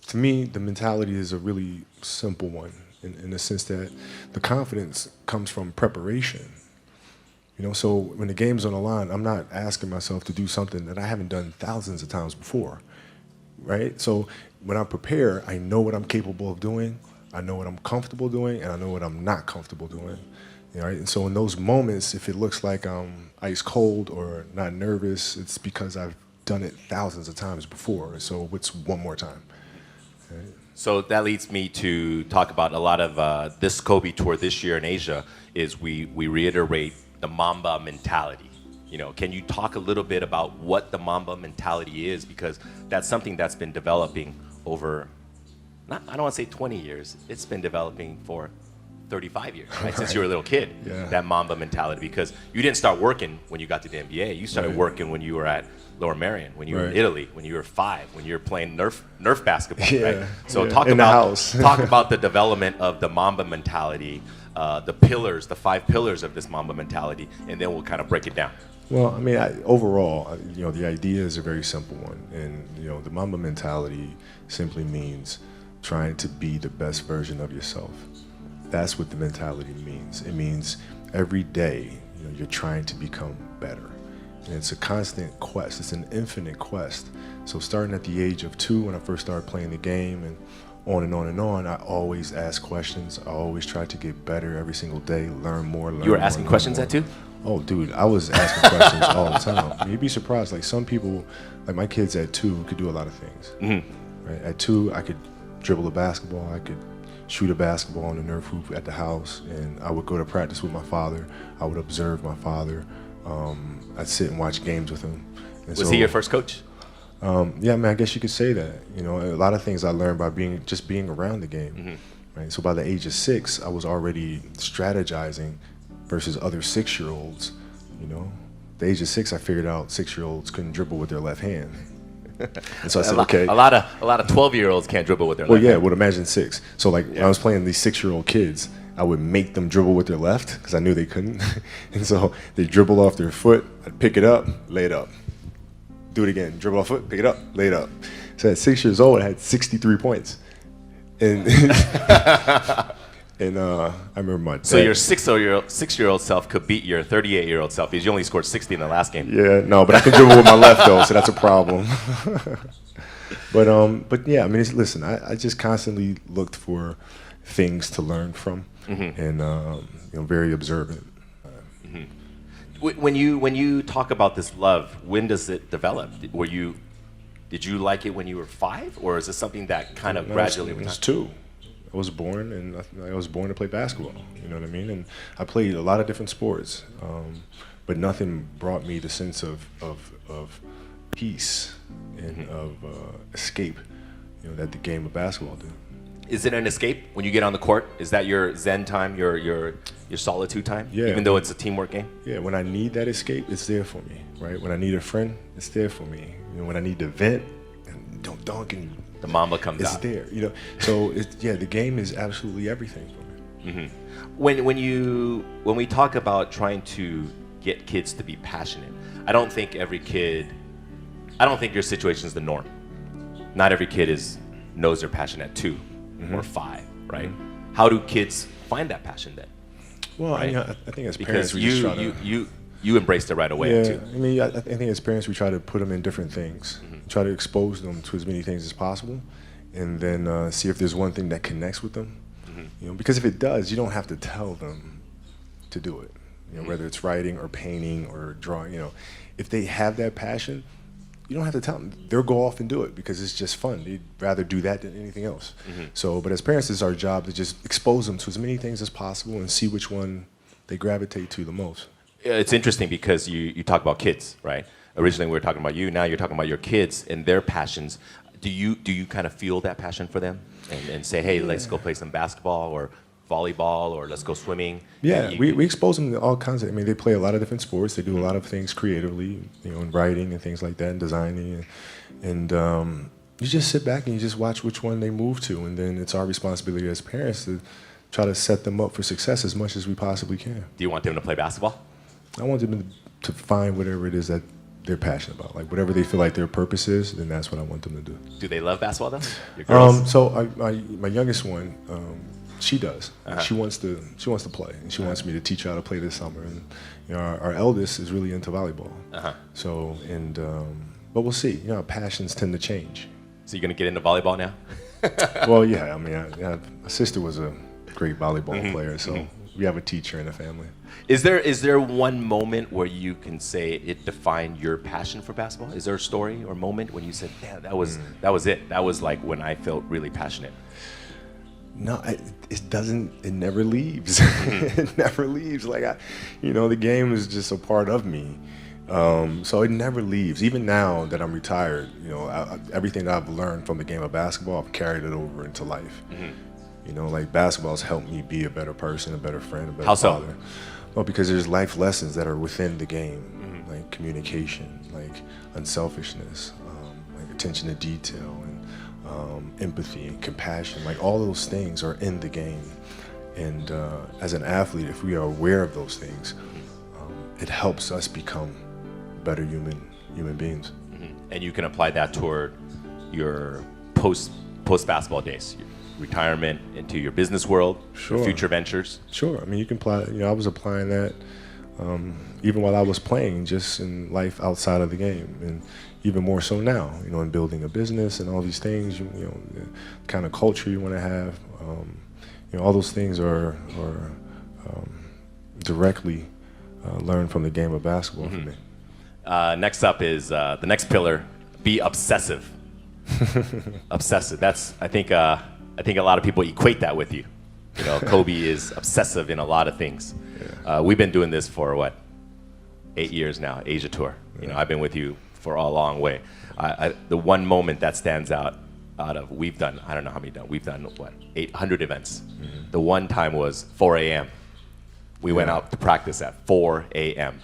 to me, the mentality is a really simple one in the sense that the confidence comes from preparation. So when the game's on the line, I'm not asking myself to do something that I haven't done thousands of times before, right? So when I prepare, I know what I'm capable of doing, I know what I'm comfortable doing, and I know what I'm not comfortable doing. Right? And so in those moments, if it looks like I'm ice cold or not nervous, it's because I've done it thousands of times before. So what's one more time? Right? So that leads me to talk about a lot of this Kobe tour this year in Asia is we reiterate the Mamba mentality. Can you talk a little bit about what the Mamba mentality is? Because that's something that's been developing over, I don't want to say 20 years, it's been developing for 35 years, right? Since you were a little kid, that Mamba mentality, because you didn't start working when you got to the NBA. You started working when you were at Lower Merion, when you were in Italy, when you were 5, when you were playing Nerf basketball, right? So talk about the development of the Mamba mentality, the pillars, the 5 pillars of this Mamba mentality, and then we'll kind of break it down. Well, I mean, overall, the idea is a very simple one, and the Mamba mentality simply means trying to be the best version of yourself. That's what the mentality means. It means every day, you're trying to become better. And it's a constant quest. It's an infinite quest. So starting at the age of 2, when I first started playing the game, and on and on and on, I always ask questions. I always try to get better every single day, learn more. You were asking questions at 2? Oh, dude, I was asking questions all the time. You'd be surprised. Like some people, like my kids at 2 could do a lot of things. Mm-hmm. Right? At 2, I could dribble a basketball. I could shoot a basketball on the Nerf hoop at the house, and I would go to practice with my father. I would observe my father. I'd sit and watch games with him. And was he your first coach? Yeah, I mean, I guess you could say that. A lot of things I learned by being around the game. Mm-hmm. Right? So by the age of 6, I was already strategizing versus other 6-year-olds. The age of 6, I figured out 6-year-olds couldn't dribble with their left hand. And so I said, okay. A lot of 12-year-olds can't dribble with their left. Well, yeah, hand. would imagine 6. So when I was playing these 6-year-old kids, I would make them dribble with their left because I knew they couldn't. And so they dribble off their foot. I'd pick it up, lay it up. Do it again. Dribble off foot, pick it up, lay it up. So at 6 years old, I had 63 points. And and I remember my dad. So your 6-year-old self could beat your 38-year-old self because you only scored 60 in the last game. Yeah, no, but I can dribble with my left though, so that's a problem. But yeah, I mean, listen, I just constantly looked for things to learn from, and very observant. When you talk about this love, when does it develop? Did you like it when you were 5, or is it something that kind of gradually? I was 2. I was born, and I was born to play basketball. You know what I mean? And I played a lot of different sports, but nothing brought me the sense of peace and of escape, that the game of basketball did. Is it an escape when you get on the court? Is that your zen time, your solitude time? Yeah. Even though it's a teamwork game? Yeah, when I need that escape, it's there for me, right? When I need a friend, it's there for me. When I need to vent and don't dunk and the Mamba comes it's out. It's there, So the game is absolutely everything for me. Mm-hmm. When we talk about trying to get kids to be passionate, I don't think your situation is the norm. Not every kid knows their passion at 2 or 5, right? Mm-hmm. How do kids find that passion then? Well, right? I think as parents you embraced it right away too. I mean, I think as parents we try to put them in different things, try to expose them to as many things as possible, and then see if there's one thing that connects with them. Because if it does, you don't have to tell them to do it. Whether it's writing or painting or drawing. If they have that passion, you don't have to tell them. They'll go off and do it because it's just fun. They'd rather do that than anything else. So, but as parents, it's our job to just expose them to as many things as possible and see which one they gravitate to the most. It's interesting because you talk about kids, right? Originally we were talking about you. Now you're talking about your kids and their passions. Do you kind of feel that passion for them and say, hey, let's go play some basketball or volleyball or let's go swimming? Yeah, we expose them to all kinds of. I mean, they play a lot of different sports. They do a lot of things creatively, in writing and things like that, and designing, and you just sit back and you just watch which one they move to, and then it's our responsibility as parents to try to set them up for success as much as we possibly can. Do you want them to play basketball? I want them to find whatever it is that they're passionate about. Like whatever they feel like their purpose is, then that's what I want them to do. Do they love basketball though? Your girls? So my youngest one, she does. Uh-huh. She wants to play, and she wants me to teach her how to play this summer. And our eldest is really into volleyball. Uh-huh. So but we'll see. Passions tend to change. So you're gonna get into volleyball now? Well, yeah. I mean, my sister was a great volleyball player, so we have a teacher in the family. Is there one moment where you can say it defined your passion for basketball? Is there a story or moment when you said, "Yeah, that was it. That was like when I felt really passionate"? No, it doesn't. It never leaves. It never leaves. Like the game is just a part of me. So it never leaves. Even now that I'm retired, everything that I've learned from the game of basketball, I've carried it over into life. Like basketball's helped me be a better person, a better friend, a better father. Well, because there's life lessons that are within the game, like communication, like unselfishness, like attention to detail, and empathy and compassion. Like all those things are in the game. And as an athlete, if we are aware of those things, it helps us become better human beings. And you can apply that toward your post basketball days, your retirement, into your business world, your future ventures. Sure. I mean, you can apply. I was applying that even while I was playing, just in life outside of the game, and even more so now. In building a business and all these things. The kind of culture you want to have. All those things are directly learned from the game of basketball for me. Next up is the next pillar: be obsessive. Obsessive. That's I think a lot of people equate that with you. Kobe is obsessive in a lot of things. Yeah. We've been doing this for 8 years now, Asia tour. I've been with you for a long way. The one moment that stands out of we've done, I don't know how many done. We've done 800 events. The one time was 4 a.m. We went out to practice at 4 a.m.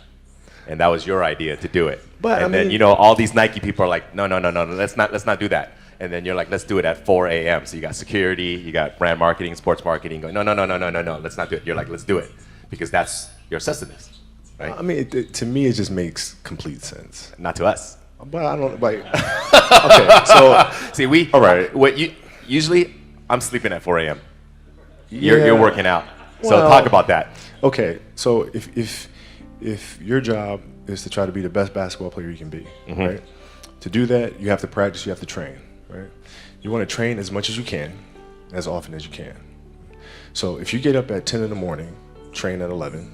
And that was your idea to do it. But then all these Nike people are like, no, let's not do that. And then you're like, let's do it at 4 a.m. So you got security, you got brand marketing, sports marketing going, no, let's not do it. You're like, let's do it. Because that's your obsessiveness, right? I mean, to me, it just makes complete sense. Not to us. But I don't, like, okay, so. See, all right. Usually, I'm sleeping at 4 a.m. Yeah. You're working out. So talk about that. Okay, so if your job is to try to be the best basketball player you can be, right? To do that, you have to practice, you have to train, right? You want to train as much as you can, as often as you can. So if you get up at 10 in the morning, train at 11,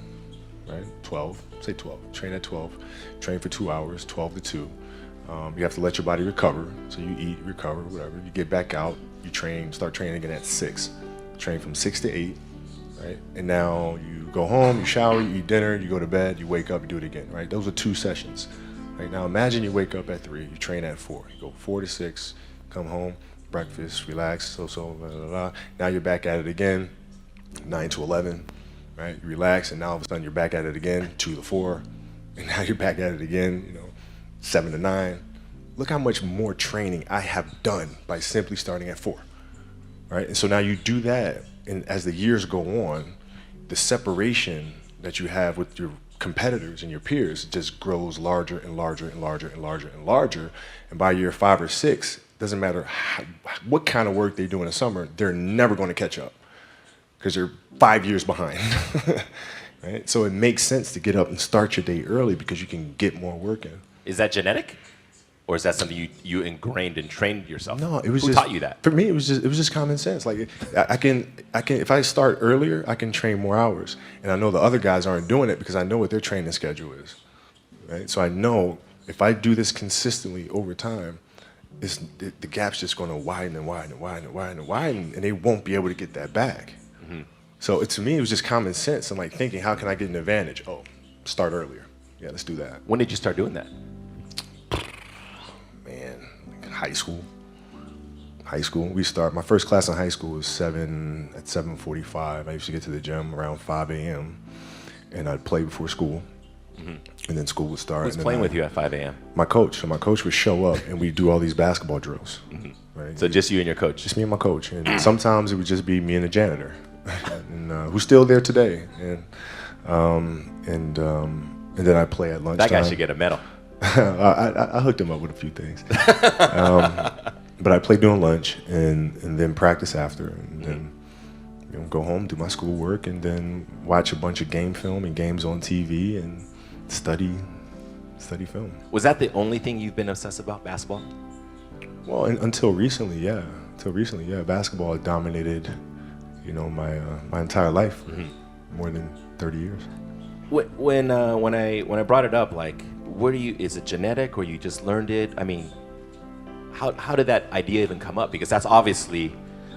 right? 12, say 12, train at 12, train for 2 hours, 12 to 2. You have to let your body recover. So you eat, recover, whatever. You get back out, you train, start training again at 6. Train from 6 to 8, right? And now you go home, you shower, you eat dinner, you go to bed, you wake up, you do it again, right? Those are 2 sessions. Right? Now imagine you wake up at 3, you train at 4. You go 4 to 6, come home, breakfast, relax, blah, blah, blah. Now you're back at it again, 9 to 11, right? You relax, and now all of a sudden you're back at it again, 2 to 4, and now you're back at it again, 7 to 9. Look how much more training I have done by simply starting at 4, right? And so now you do that, and as the years go on, the separation that you have with your competitors and your peers just grows larger and larger and larger and larger and larger. And by year 5 or 6, doesn't matter what kind of work they do in the summer, they're never going to catch up because they're 5 years behind. Right? So it makes sense to get up and start your day early because you can get more work in. Is that genetic? Or is that something you ingrained and trained yourself? No, it was Who taught you that? For me, it was just common sense. Like I can if I start earlier, I can train more hours, and I know the other guys aren't doing it because I know what their training schedule is, right? So I know if I do this consistently over time, the gap's just going to widen and widen and widen and widen and widen, and they won't be able to get that back. Mm-hmm. So to me, it was just common sense and like thinking, how can I get an advantage? Oh, start earlier. Yeah, let's do that. When did you start doing that? Man, like high school. My first class in high school was 7:45. I used to get to the gym around 5 a.m. and I'd play before school. Mm-hmm. And then school would start. Who's playing with you at 5 a.m.? My coach. So my coach would show up and we'd do all these basketball drills. Mm-hmm. Right? So just you and your coach? Just me and my coach. And sometimes it would just be me and the janitor, and who's still there today. And then I play at lunchtime. That guy should get a medal. I hooked him up with a few things. But I play during lunch and then practice after, and then go home, do my schoolwork, and then watch a bunch of game film and games on TV and study film. Was that the only thing you've been obsessed about, basketball? Well, until recently, yeah. Basketball had dominated, my entire life for more than 30 years. When I brought it up, like, where do you? Is it genetic, or you just learned it? I mean, how did that idea even come up? Because that's obviously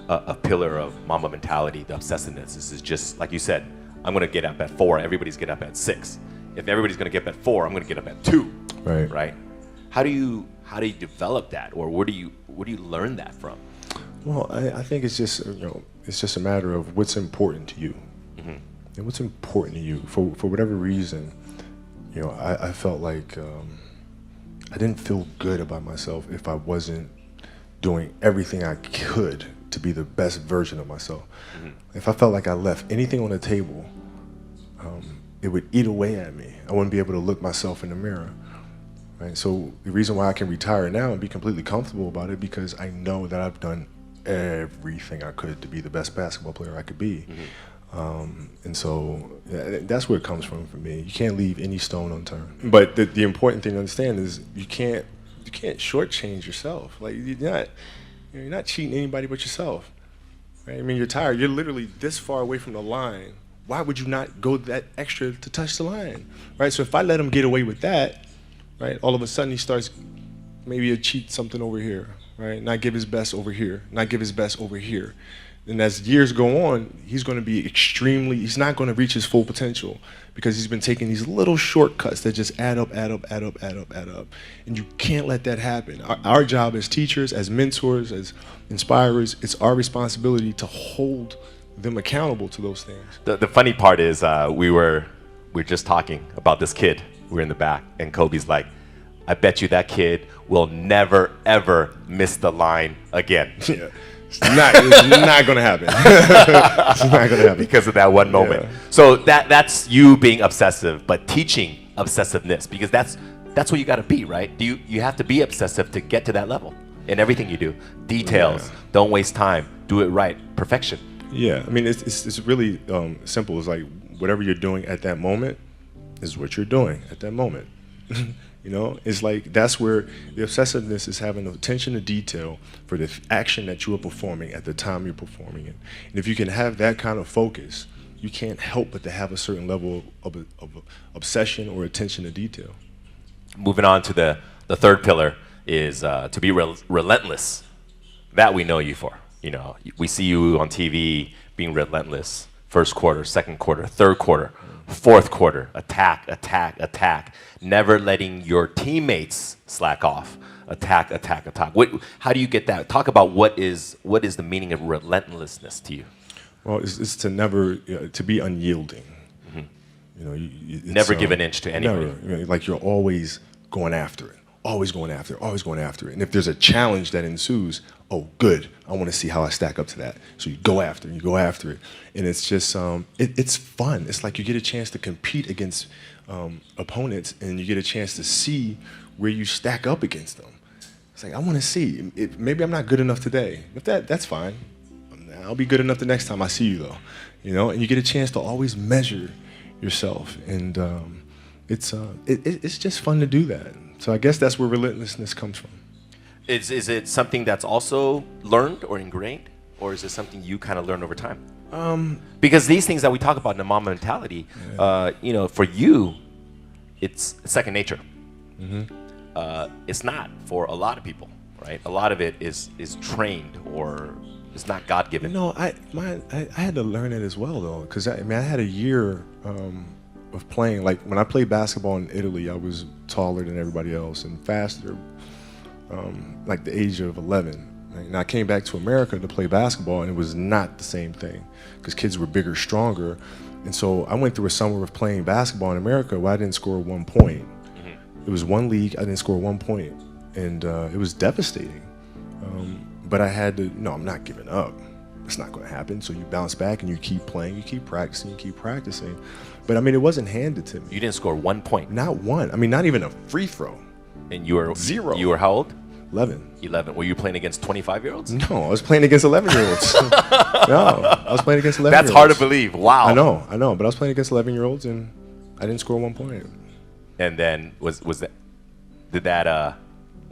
a pillar of Mamba mentality, the obsessiveness. This is just like you said. I'm gonna get up at 4. Everybody's get up at 6. If everybody's gonna get up at 4, I'm gonna get up at 2. Right. Right. How do you develop that, or where do you learn that from? Well, I think it's just it's just a matter of what's important to you, and what's important to you for whatever reason. I felt like I didn't feel good about myself if I wasn't doing everything I could to be the best version of myself. If I felt like I left anything on the table, it would eat away at me. I wouldn't be able to look myself in the mirror. Right? So the reason why I can retire now and be completely comfortable about it, because I know that I've done everything I could to be the best basketball player I could be. And so that's where it comes from for me. You can't leave any stone unturned. But the important thing to understand is you can't shortchange yourself. Like you're not cheating anybody but yourself. Right? I mean, you're tired. You're literally this far away from the line. Why would you not go that extra to touch the line? Right? So if I let him get away with that, right, all of a sudden he starts maybe a cheat something over here, right? Not give his best over here, not give his best over here. And as years go on, he's going to be he's not going to reach his full potential because he's been taking these little shortcuts that just add up. And you can't let that happen. Our job as teachers, as mentors, as inspirers, it's our responsibility to hold them accountable to those things. The funny part is we were just talking about this kid. We were in the back, and Kobe's like, I bet you that kid will never, ever miss the line again. Yeah. It's not going to happen. It's not going to happen. Because of that one moment. Yeah. So that's you being obsessive, but teaching obsessiveness, because that's what you got to be, right? You have to be obsessive to get to that level in everything you do. Details, don't waste time, do it right, perfection. Yeah, I mean, it's really simple. It's like whatever you're doing at that moment is what you're doing at that moment. It's like that's where the obsessiveness is having attention to detail for the action that you are performing at the time you're performing it. And if you can have that kind of focus, you can't help but to have a certain level of obsession or attention to detail. Moving on to the third pillar is to be relentless. That we know you for. We see you on TV being relentless. First quarter, second quarter, third quarter, fourth quarter, attack, never letting your teammates slack off. Attack. How do you get that? Talk about what is the meaning of relentlessness to you? Well, it's to never to be unyielding. Never give an inch to anybody. Never, like you're always going after it. Always going after it. And if there's a challenge that ensues, oh, good, I want to see how I stack up to that. So you go after it. And it's just, it's fun. It's like you get a chance to compete against opponents, and you get a chance to see where you stack up against them. It's like, I want to see. Maybe I'm not good enough today. If that's fine. I'll be good enough the next time I see you, though. And you get a chance to always measure yourself. And it's just fun to do that. So I guess that's where relentlessness comes from. Is it something that's also learned or ingrained, or is it something you kind of learn over time? Because these things that we talk about in the Mamba mentality, for you, it's second nature. It's not for a lot of people, right? A lot of it is trained or it's not God-given. No, I had to learn it as well, though, because I had a year of playing. Like when I played basketball in Italy, I was taller than everybody else and faster, like the age of 11. And I came back to America to play basketball, and it was not the same thing because kids were bigger, stronger. And so I went through a summer of playing basketball in America where I didn't score 1 point. It was one league, I didn't score 1 point, and it was devastating. But I had to, no, I'm not giving up. It's not going to happen. So you bounce back and you keep playing, you keep practicing. But I mean, it wasn't handed to me. You didn't score 1 point. Not one. I mean, not even a free throw. And you were Zero. You were how old? 11. 11. Were you playing against 25-year-olds? No, I was playing against 11-year-olds. No, I was playing against 11-year-olds. That's hard to believe. Wow. I know, but I was playing against 11-year-olds and I didn't score 1 point. And then was that did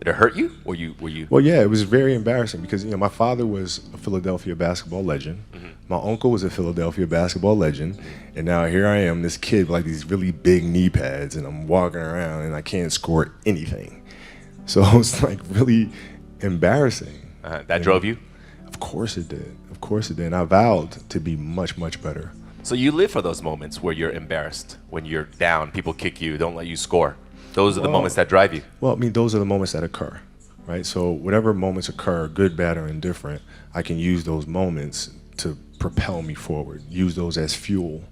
it hurt you? Were you? Well, yeah, it was very embarrassing because my father was a Philadelphia basketball legend. Mm-hmm. My uncle was a Philadelphia basketball legend, and now here I am, this kid with like these really big knee pads, and I'm walking around and I can't score anything. So it's like really embarrassing. That drove you? Of course it did. Of course it did. And I vowed to be much, much better. So you live for those moments where you're embarrassed, when you're down, people kick you, don't let you score. Those are the moments that drive you. Well, I mean, those are the moments that occur, right? So whatever moments occur, good, bad, or indifferent, I can use those moments to propel me forward, use those as fuel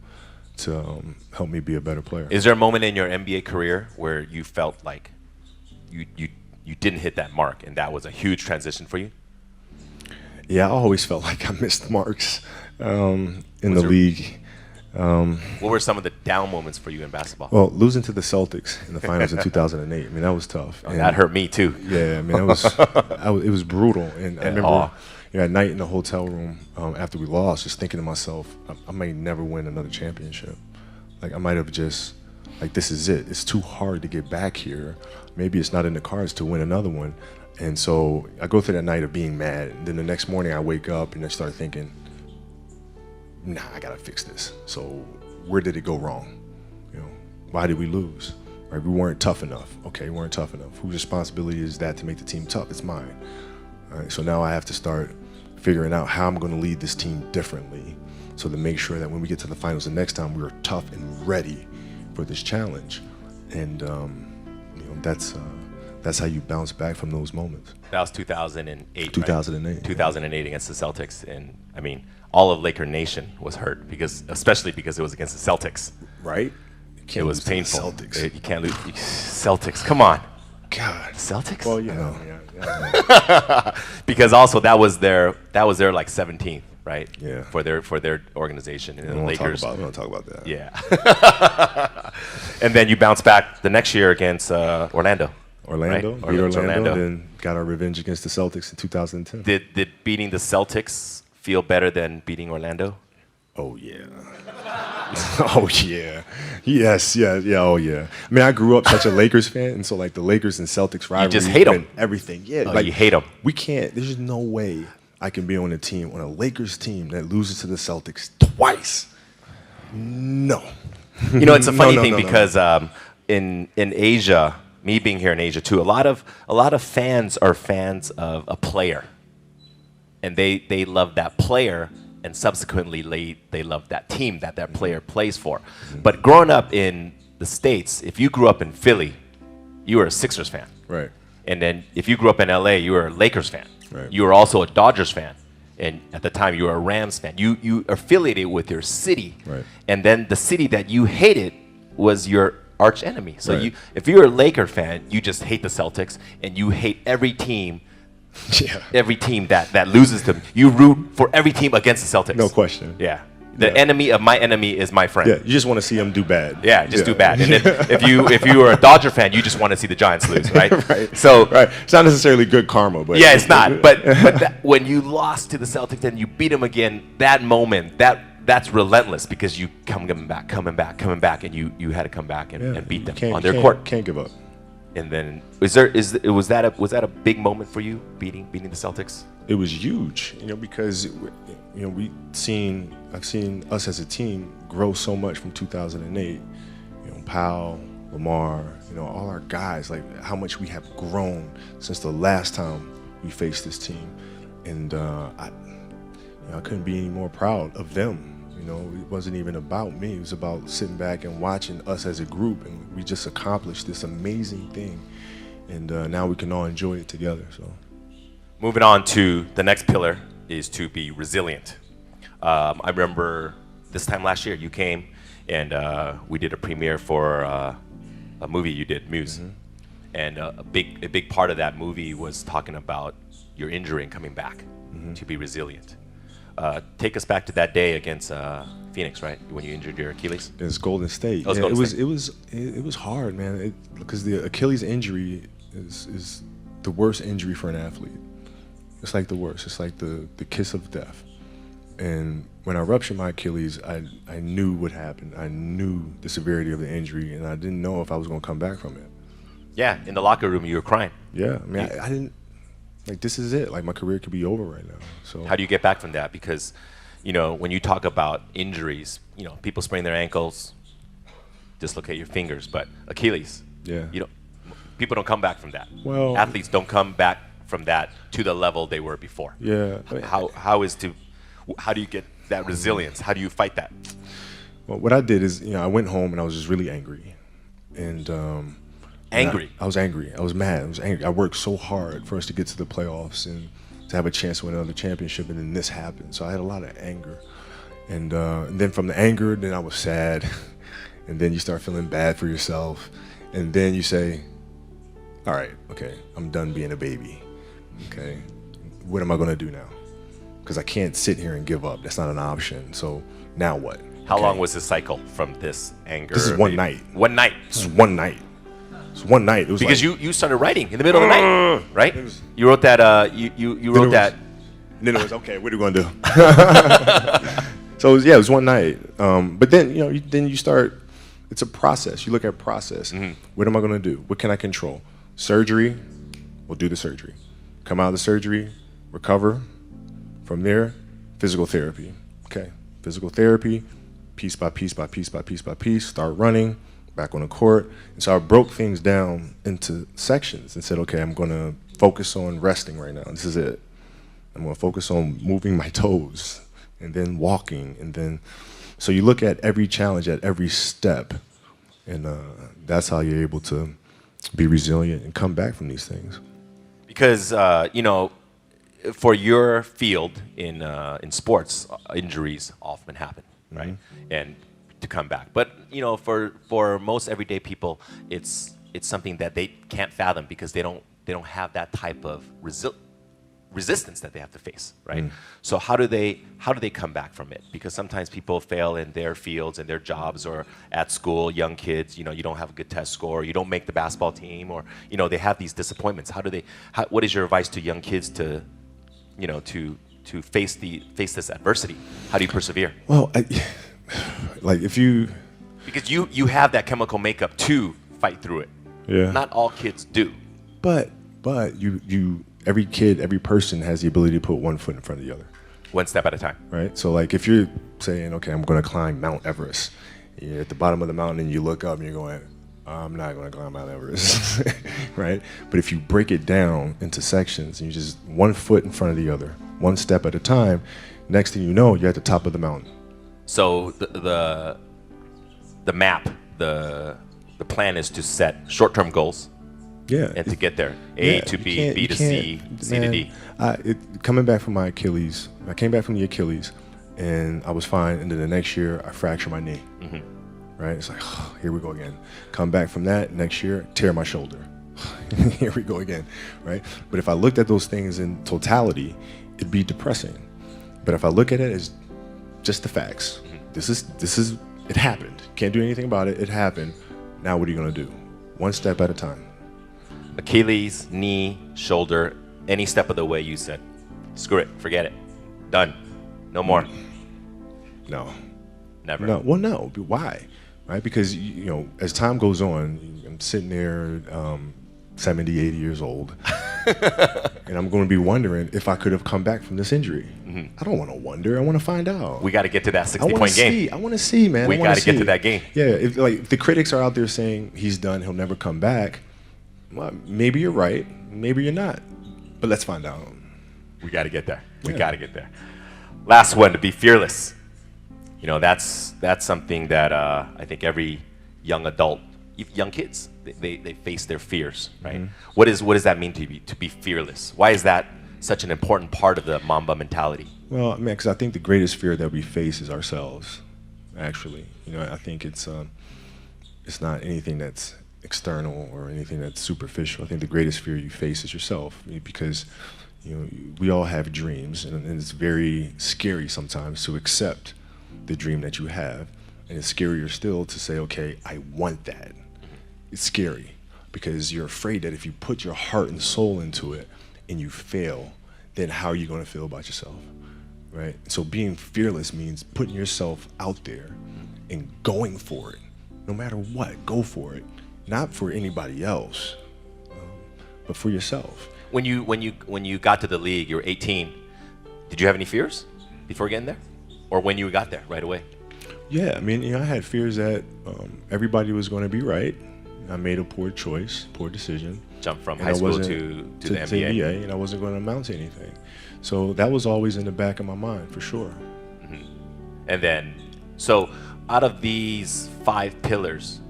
to help me be a better player. Is there a moment in your NBA career where you felt like you didn't hit that mark and that was a huge transition for you? Yeah, I always felt like I missed marks in the league. What were some of the down moments for you in basketball? Well, losing to the Celtics in the finals in 2008, I mean, that was tough. Oh, that hurt me too. Yeah, I mean, it was brutal. And I remember at night in the hotel room after we lost, just thinking to myself, I might never win another championship. Like, I might have just, like, this is it. It's too hard to get back here. Maybe it's not in the cards to win another one. And so I go through that night of being mad. And then the next morning I wake up and I start thinking, nah, I gotta fix this. So where did it go wrong? Why did we lose? Right? We weren't tough enough. Okay, we weren't tough enough. Whose responsibility is that to make the team tough? It's mine. All right, so now I have to start figuring out how I'm gonna lead this team differently so to make sure that when we get to the finals the next time, we're tough and ready for this challenge. And that's how you bounce back from those moments. That was 2008. 2008. Right? 2008 against the Celtics, and I mean, all of Laker Nation was hurt especially because it was against the Celtics. Right? It was painful. Celtics. You can't lose. Celtics, come on. God. Celtics? Well, yeah. Because also that was their like 17th, right? Yeah. For their organization, and the We Lakers. don't talk about that. Yeah. And then you bounce back the next year against Orlando. Orlando, Right? beat Orlando, then got our revenge against the Celtics in 2010. Did beating the Celtics feel better than beating Orlando? Oh yeah. Oh yeah. Yes, yeah, oh yeah. I mean, I grew up such a Lakers fan, and so like the Lakers and Celtics rivalry, just hate 'em. and everything. Yeah, Oh, like you hate 'em. We can't. There's just no way I can be on a Lakers team that loses to the Celtics twice. No. It's a funny thing no. because in Asia, me being here in Asia too, a lot of fans are fans of a player, and they love that player, and subsequently they love that team that player plays for. But growing up in the States, if you grew up in Philly, you were a Sixers fan, Right. and then if you grew up in LA, you were a Lakers fan. Right. You were also a Dodgers fan, and at the time you were a Rams fan. You affiliated with your city, Right. and then the city that you hated was your arch enemy. So Right. if you're a Laker fan, you just hate the Celtics, and you hate every team Yeah. every team that loses them. You root for every team against the Celtics. No question. Yeah. The Yeah. enemy of my enemy is my friend. Yeah. You just want to see them do bad. Yeah, just do bad. And then if you were a Dodger fan, you just want to see the Giants lose, right? Right. So Right. It's not necessarily good karma, but yeah, it's not. But when you lost to the Celtics and you beat them again, that moment, that's relentless because you coming back, and you had to come back and beat them on their court. Can't give up. And then was that a big moment for you beating the Celtics? It was huge, because I've seen us as a team grow so much from 2008. Powell, Lamar, all our guys, like how much we have grown since the last time we faced this team, and I couldn't be any more proud of them. It wasn't even about me. It was about sitting back and watching us as a group, and we just accomplished this amazing thing, and now we can all enjoy it together. So, moving on to the next pillar is to be resilient. I remember this time last year you came and we did a premiere for a movie you did, Muse, and a big part of that movie was talking about your injury and coming back to be resilient. Take us back to that day against Phoenix, right? When you injured your Achilles. It's Golden State. Oh, it's Yeah, Golden it was hard, man, because the Achilles injury is the worst injury for an athlete. It's like the worst. It's like the kiss of death. And when I ruptured my Achilles, I knew what happened. I knew the severity of the injury, and I didn't know if I was going to come back from it. Yeah, in the locker room, you were crying. Yeah, I mean, I didn't, like, this is it. Like, my career could be over right now. So How do you get back from that? Because, you know, when you talk about injuries, you know, people sprain their ankles, dislocate your fingers, but Achilles, Yeah. you know, people don't come back from that. Well- Athletes don't come back from that to the level they were before. Yeah. How do you get that resilience? How do you fight that? Well, what I did is, I went home and I was just really angry. And Angry? I was angry. I was mad. I was angry. I worked so hard for us to get to the playoffs and to have a chance to win another championship, and then this happened. So I had a lot of anger. And then from the anger, then I was sad. And then you start feeling bad for yourself. And then you say, all right, okay, I'm done being a baby. Okay, what am I going to do now? Because I can't sit here and give up. That's not an option. So now what? How Okay. long was the cycle from this anger? This is one night. One night. This is one night. It's one night. It was Because like, you started writing in the middle of the night, right? You wrote that. You wrote that. And then it was, okay, what are we going to do? So it was one night. But then then you start. It's a process. You look at process. Mm-hmm. What am I going to do? What can I control? Surgery. We'll do the surgery. Come out of the surgery, recover. From there, physical therapy. Okay, physical therapy, piece by piece by piece by piece by piece. Start running, back on the court. And so I broke things down into sections and said, okay, I'm going to focus on resting right now. This is it. I'm going to focus on moving my toes and then walking. And then, so you look at every challenge at every step. And that's how you're able to be resilient and come back from these things. Because for your field in sports, injuries often happen, right? And to come back, but for most everyday people, it's something that they can't fathom because they don't have that type of resistance that they have to face, right? So how do they come back from it? Because sometimes people fail in their fields and their jobs or at school. Young kids, you don't have a good test score, you don't make the basketball team, or they have these disappointments. What is your advice to young kids to face this adversity? How do you persevere? Well, if you... Because you have that chemical makeup to fight through it. Yeah. Not all kids do. But you every kid, every person has the ability to put one foot in front of the other. One step at a time. Right? So like if you're saying, okay, I'm going to climb Mount Everest, you're at the bottom of the mountain and you look up and you're going, I'm not going to climb Mount Everest, right? But if you break it down into sections and you just one foot in front of the other, one step at a time, next thing you know, you're at the top of the mountain. So the map, the plan is to set short-term goals. Yeah. And to get there, A to B, B to C, C to D. Coming back from my Achilles, I came back from the Achilles, and I was fine. And then the next year, I fractured my knee. Right? It's like, oh, here we go again. Come back from that next year, tear my shoulder. Here we go again, right? But if I looked at those things in totality, it'd be depressing. But if I look at it as just the facts, this is it happened. Can't do anything about it. It happened. Now what are you gonna do? One step at a time. Achilles, knee, shoulder, any step of the way you said, screw it, forget it, done, no more. No. Never. No. Well, no. Why? Right? Because as time goes on, I'm sitting there, 70, 80 years old, and I'm going to be wondering if I could have come back from this injury. I don't want to wonder. I want to find out. We got to get to that 60-point game. I want to see, man. We got to get to that game. Yeah. If the critics are out there saying he's done, he'll never come back, well, maybe you're right. Maybe you're not. But let's find out. We got to get there. We Yeah. got to get there. Last one, to be fearless. That's something that I think every young adult, young kids, they face their fears, right? What does that mean to be fearless? Why is that such an important part of the Mamba mentality? Well, man, because I think the greatest fear that we face is ourselves. Actually, I think it's not anything that's external or anything that's superficial. I think the greatest fear you face is yourself, because we all have dreams, and it's very scary sometimes to accept the dream that you have, and it's scarier still to say, okay, I want that. It's scary. because you're afraid that if you put your heart and soul into it and you fail, then how are you going to feel about yourself, right? So being fearless means putting yourself out there and going for it. No matter what, go for it. Not for anybody else, but for yourself. When you got to the league, you were 18. Did you have any fears before getting there, or when you got there right away? Yeah, I mean, I had fears that everybody was going to be right. I made a poor choice, poor decision. Jump from And high I school wasn't- to the NBA. and I wasn't going to amount to anything. So that was always in the back of my mind, for sure. And then, so out of these 5 pillars,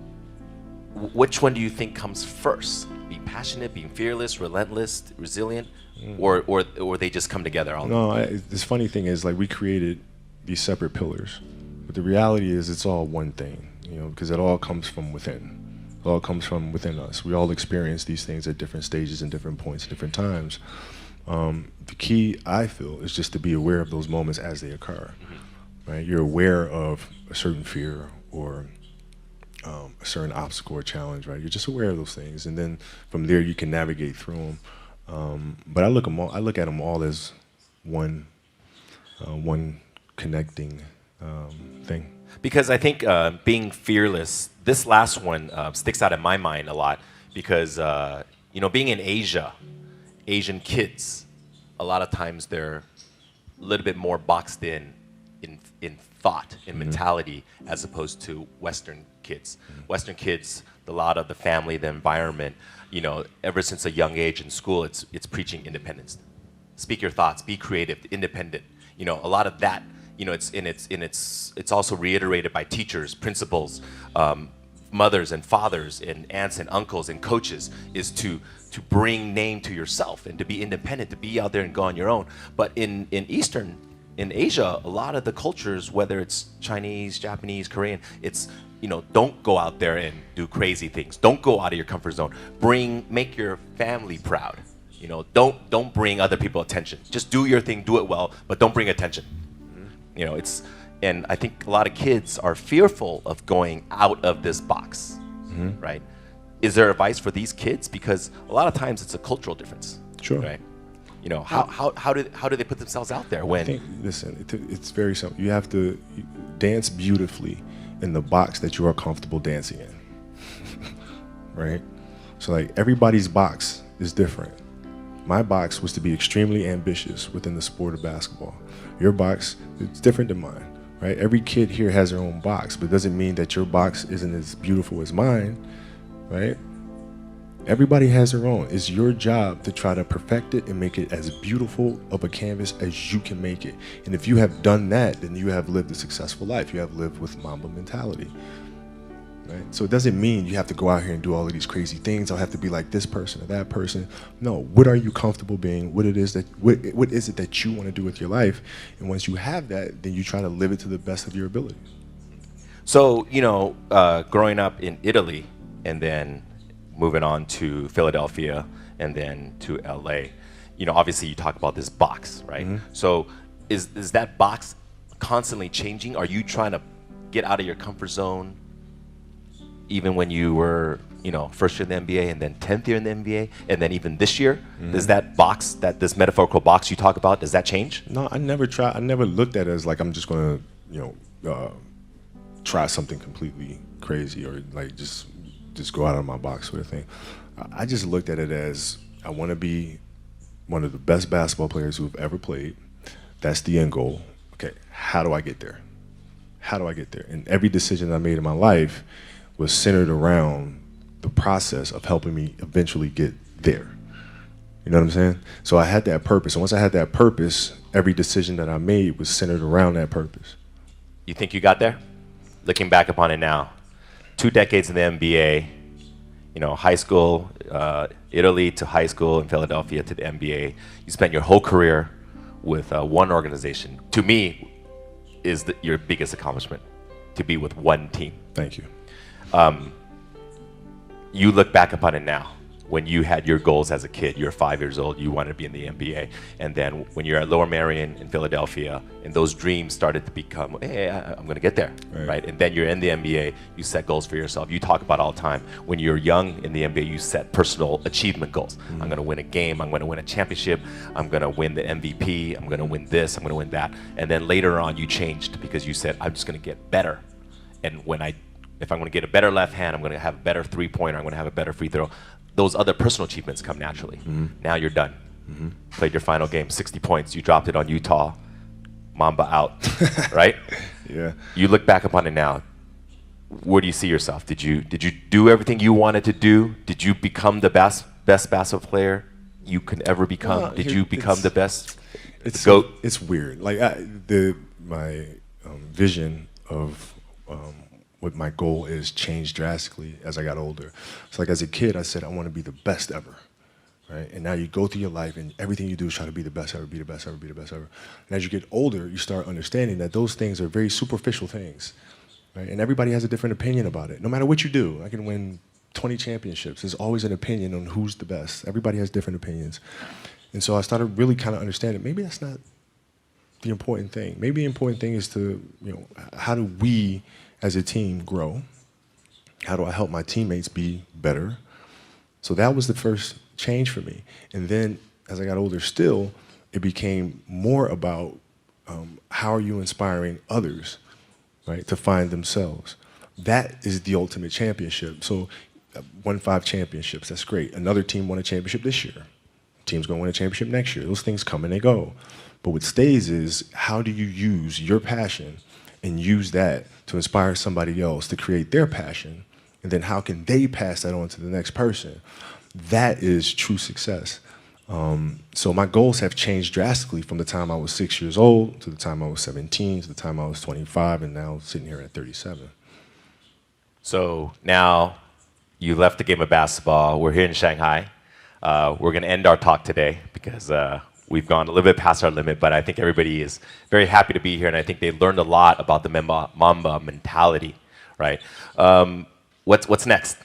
which one do you think comes first? Being passionate, being fearless, relentless, resilient, or they just come together? This funny thing is, like, we created these separate pillars, but the reality is it's all one thing, because it all comes from within. It all comes from within us. We all experience these things at different stages and different points, different times. The key, I feel, is just to be aware of those moments as they occur. Right? You're aware of a certain fear or a certain obstacle or challenge, right? You're just aware of those things, and then from there you can navigate through them. But I look at them all as one connecting thing. Because I think being fearless, this last one sticks out in my mind a lot because, being in Asia, Asian kids, a lot of times they're a little bit more boxed in thought, in mentality, as opposed to Western kids. Western kids, a lot of the family, the environment, ever since a young age in school, it's preaching independence. Speak your thoughts, be creative, independent. A lot of that, it's also reiterated by teachers, principals, mothers and fathers and aunts and uncles and coaches, is to bring name to yourself and to be independent, to be out there and go on your own. But in Asia, a lot of the cultures, whether it's Chinese, Japanese, Korean, it's, don't go out there and do crazy things. Don't go out of your comfort zone. Make your family proud. Don't bring other people attention. Just do your thing, do it well, but don't bring attention. And I think a lot of kids are fearful of going out of this box, right? Is there advice for these kids? Because a lot of times it's a cultural difference. Sure. Right? How do they put themselves out there when? I think, listen, it's very simple. You have to dance beautifully in the box that you are comfortable dancing in, right? So, like, everybody's box is different. My box was to be extremely ambitious within the sport of basketball. Your box is different than mine, right? Every kid here has their own box, but it doesn't mean that your box isn't as beautiful as mine, right? Everybody has their own. It's your job to try to perfect it and make it as beautiful of a canvas as you can make it. And if you have done that, then you have lived a successful life. You have lived with Mamba mentality, right? So it doesn't mean you have to go out here and do all of these crazy things. I'll have to be like this person or that person. No, what are you comfortable being? What is it that you want to do with your life? And once you have that, then you try to live it to the best of your ability. So, growing up in Italy and then moving on to Philadelphia and then to LA, obviously you talk about this box, right? So is that box constantly changing? Are you trying to get out of your comfort zone even when you were, first year in the NBA and then 10th year in the NBA and then even this year? Does that box, this metaphorical box you talk about, does that change? No, I never looked at it as like I'm just going to, try something completely crazy or like just go out of my box sort of thing. I just looked at it as I want to be one of the best basketball players who have ever played. That's the end goal. Okay, how do I get there? How do I get there? And every decision I made in my life was centered around the process of helping me eventually get there. You know what I'm saying? So I had that purpose. And once I had that purpose, every decision that I made was centered around that purpose. You think you got there? Looking back upon it now, 2 decades in the NBA, high school, Italy to high school, and Philadelphia to the NBA. You spent your whole career with one organization. To me, is your biggest accomplishment, to be with one team. Thank you. You look back upon it now. when you had your goals as a kid. You're 5 years old, you wanted to be in the NBA. And then when you're at Lower Merion in Philadelphia, and those dreams started to become, hey, I'm going to get there, right? And then you're in the NBA, you set goals for yourself. You talk about all the time. When you're young in the NBA, you set personal achievement goals. I'm going to win a game. I'm going to win a championship. I'm going to win the MVP. I'm going to win this. I'm going to win that. And then later on, you changed because you said, I'm just going to get better. And if I'm going to get a better left hand, I'm going to have a better three-pointer. I'm going to have a better free throw. Those other personal achievements come naturally. Now you're done. Played your final game, 60 points. You dropped it on Utah. Mamba out, right? Yeah. You look back upon it now. Where do you see yourself? Did you do everything you wanted to do? Did you become the best basketball player you can ever become? Well, Did you become the best? It's GOAT? It's weird. Like my vision of what my goal is changed drastically as I got older. So like as a kid, I said I want to be the best ever, right? And now you go through your life and everything you do is try to be the best ever, be the best ever, be the best ever. And as you get older, you start understanding that those things are very superficial things, right? And everybody has a different opinion about it. No matter what you do, I can win 20 championships. There's always an opinion on who's the best. Everybody has different opinions. And so I started really kind of understanding maybe that's not the important thing. Maybe the important thing is to, how do we as a team grow? How do I help my teammates be better? So that was the first change for me. And then as I got older still, it became more about how are you inspiring others, right, to find themselves. That is the ultimate championship. So won 5 championships, that's great. Another team won a championship this year. Team's gonna win a championship next year. Those things come and they go. But what stays is how do you use your passion and use that to inspire somebody else to create their passion, and then how can they pass that on to the next person? That is true success. So my goals have changed drastically from the time I was 6 years old to the time I was 17 to the time I was 25, and now sitting here at 37. So now you left the game of basketball. We're here in Shanghai. We're going to end our talk today because we've gone a little bit past our limit, but I think everybody is very happy to be here, and I think they learned a lot about the Mamba mentality, right? What's next,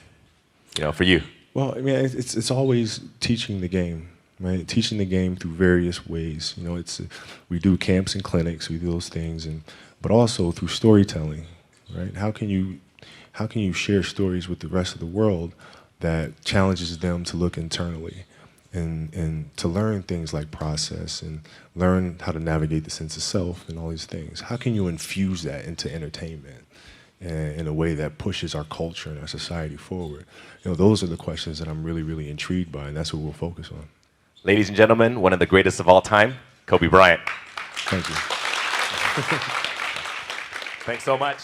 for you? Well, I mean, it's always teaching the game, right? Teaching the game through various ways. We do camps and clinics, we do those things, but also through storytelling, right? How can you share stories with the rest of the world that challenges them to look internally? And to learn things like process and learn how to navigate the sense of self and all these things. How can you infuse that into entertainment in a way that pushes our culture and our society forward? Those are the questions that I'm really, really intrigued by, and that's what we'll focus on. Ladies and gentlemen, one of the greatest of all time, Kobe Bryant. Thank you. Thanks so much.